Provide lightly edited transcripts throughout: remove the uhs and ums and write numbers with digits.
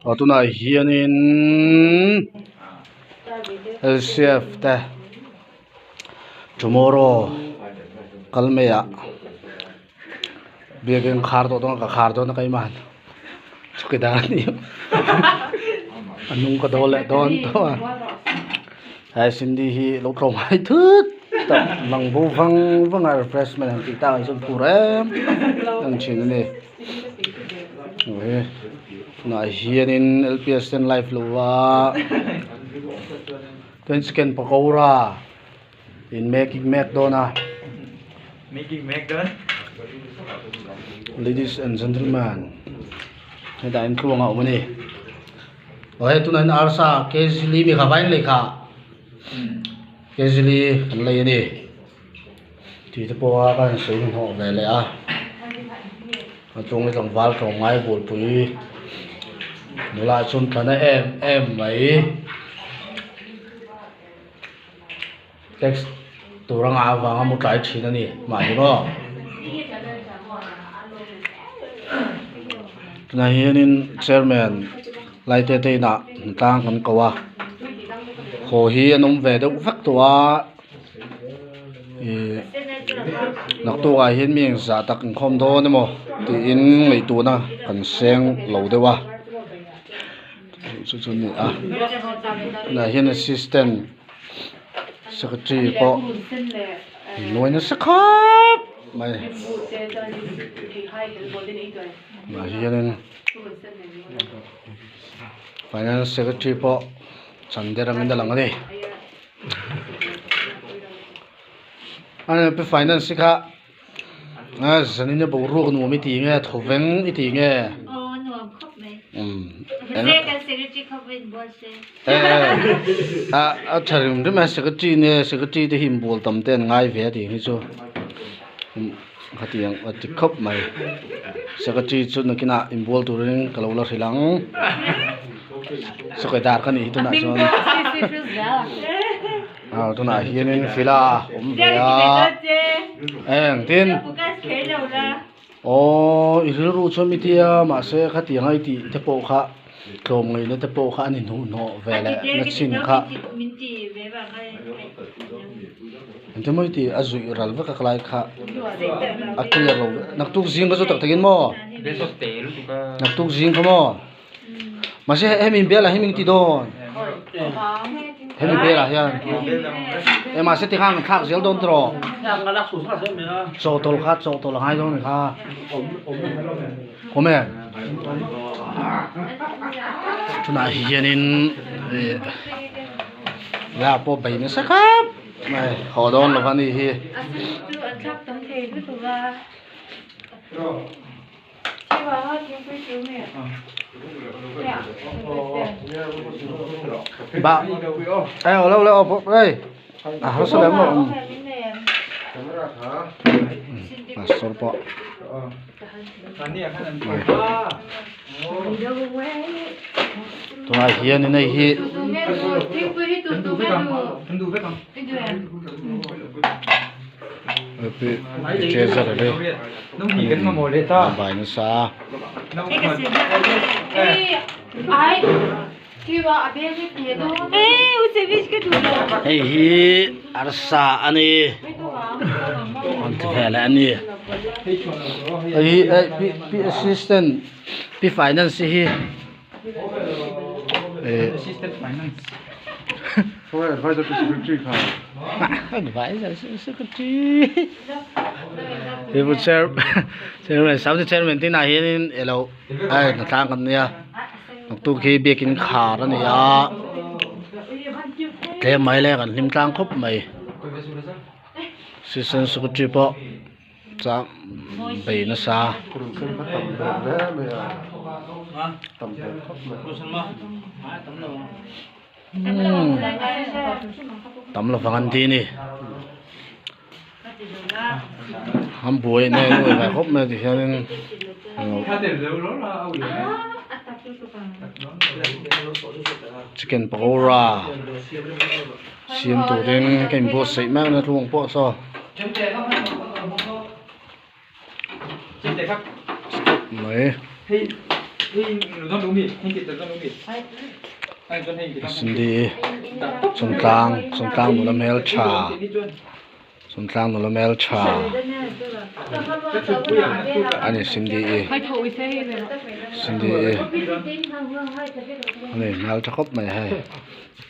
Atuna hianin LCF te tomorrow kalmeya biakin khardo don ka khardo na kai man chukidar ni anung ka dole don to hai sindi hi lo trom hai thut tập lang bu vang vang refreshment ang kita ang sun purem ang chin ni na hianin LPS ten live luwa ten scan pakora in making McDonald ladies and gentlemen heda in kluanga umani ohe tunan arsa kezili mi khabain lekha kezili lei ni ti te powa kan sei ho ve le a atung ni wal tong ngai bol pui nula chun thana em mai text turang awang mu tai thina ni mai no tuna hianin chairman laite te na tang kan kawa ho hi anom ve do vak towa nak to ga hian mieng za tak khom do ne mo ti in ngei tu na kan seng lo dewa chu ni a na hian assistant secretary po loina sakhap mai na hianin finance secretary po chanderang indalang ani ana pe finance ka sanina bo ro no mi ti nge thoveng iti nge Saya kan secretary COVID bos charim de ma secretary ne secretary de him bol tam ten ngai ve ti hi chu khatiang ati khop mai secretary chu nakina involve tu ring kalola hilang sekadar kan itu nak son tu nak hianin fila ya tin iru chu mi tia ma se khatiang ai ti te po kha klom ngai ne te po kha ani nu no vele na chin kha ante moi ti azui ralwa ka klai kha akya ro nak tu jing ka chu tak takin mo nak tu jing ka mo ma se hemin bela hemin ti don hemin bela hian e ma se ti khang thak zel don tro so tol hai don kha kome tuna hianin ya po bai ne sakap mai hodon lo ani hi ba lo đây nó sẽ làm rồi sor po tuna hian nei hi chezer le bai na sa hi arsa ani ontvela ani pi assistant pi finance hi assistant finance advisor to secretary kha advisor secretary ibu chairman sabse chairman tin a hian elo ai na tang kan nia tu khi bekin khar ani ya te mai le kan lim tang khop mai assistant secretary po cha bai na sa tắm là phần ăn thi nè ham buổi này rồi phải húp này thì cho nên chicken pakora xiêm tủ đến cái bột sấy mát nó thuồng bột so mấy หนูต้องดูมีดให้กินแต่ต้องดูมีดให้จนให้กิน Sindi Sontang nula mel cha Sontang nula mel cha Ani Sindi Sindi Ani mel cha khop mai hai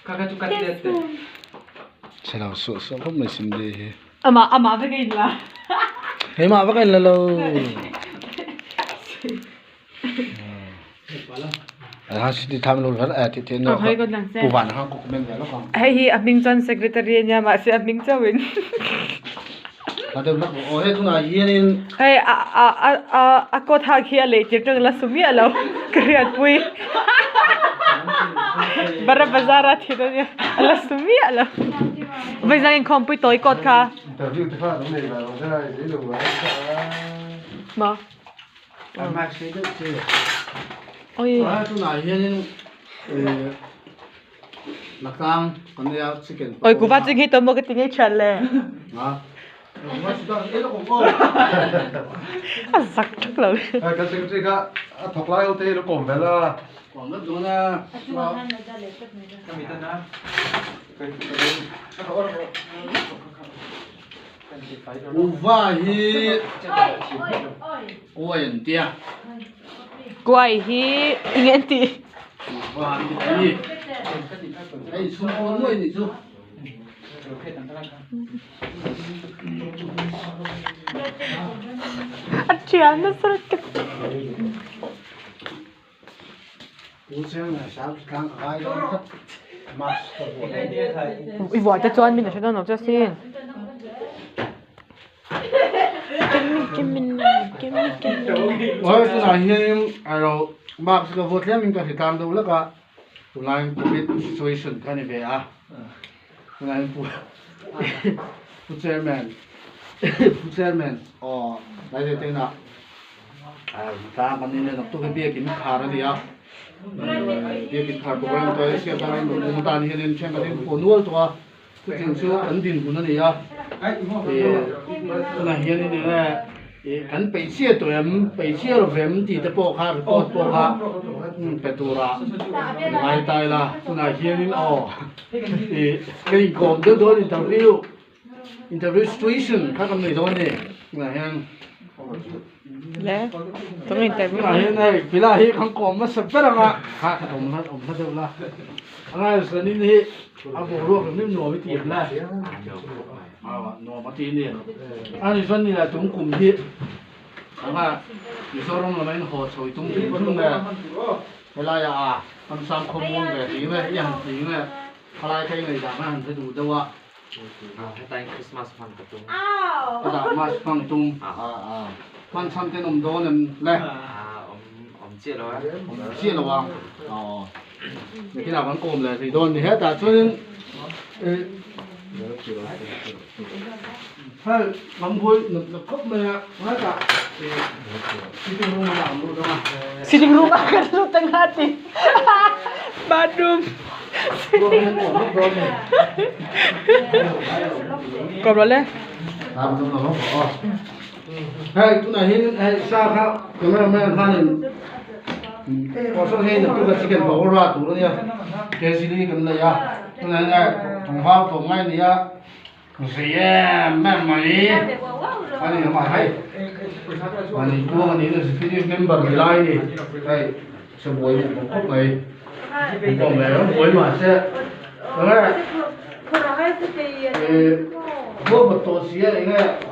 kakak cukat dia Chalo su khop mai Sindi Ama với cái là Hey ma ba kai la lo Ha Sindi tham lo ra ti ti no hay con lăng xe Ku van ha ku men ya lo kam hay hi aming John secretary nya ma si aming chawin Ha de la o he tu na yen in hay a ko tha khia le che tang la sumi alo kriat pui bara bazara thi do nya la sumi alo vai zang khom pui toy kot kha interview te fa no ne la o ra de lo wa ma ma se de se oi tu na yen in nakang kan ya chicken oi ku va ching hi to mo ke ting chal le ha ma su da e lo ko a sak thak lo cái secretary ka thọc lại ô tê nó cổm về là còn nó đúng là kami ito na uva hi oi tia quai hi ngen ti uva hi ai su ko moi ni su achian na sar ke u se na sa kang ai lo mas ko i vợ ta chọn mình là nó nó cho xin oi tu na hi ai lo ma su ko vot le min ka hi tam do la ka tu na covid situation ka ni ve a tu na pu chairman o lai de te na ta kan ni na tu ke bia kin khar dia bia kin khar ko ran to se ka ran no ta ni hen chen ka ni ko nual to tu jing su an din bu na ni ya na hian ni ne kan pe sia to em pe sia ro vem ti te po kha po kha pe tu ra mai tai la tu na hian ni o ke kom de do interview situation kha kam nei do ni na hian lẽ tôi nhìn thấy là hiện nay vì là hiện không có mà sắp ra mà ha ông nó đâu là anh ấy sẽ đi đi anh bộ ruộng nên nổ với tiền này nổ mà tiền này anh ấy xuân này là chúng cùng đi anh ấy thì sau đó là mấy họ chơi chúng đi vẫn là hay là anh sang không muốn về gì vậy yang gì vậy hay là cái người giảm ăn sẽ đủ đâu ạให้ตายคริสต์มาสพันกระตุ้ง cái giảm mà phăng tung quan trọng cái nồng độ này này อมเจี๊ยบแล้ว chia là vàng khi nào vẫn cồn là thì đồn thì hết à cho nên hay lắm vui nó cấp mẹ hết cả thì tiếng luôn mà làm luôn đó sitting room akan lu tengah hati badum kau boleh làm trong đó nó hay cái này hay sao khác cái mẹ khăn có số hay là tôi là chỉ cần bảo ra tủ đó nha cái gì đi cần này à cái này này thằng hoa thằng ngay này à gì mẹ mày cái này mà hay mà này cô cái này là cái gì member người lai này đây sẽ buổi một khúc này còn mẹ nó buổi mà sẽ đó là vô một tổ xía này nghe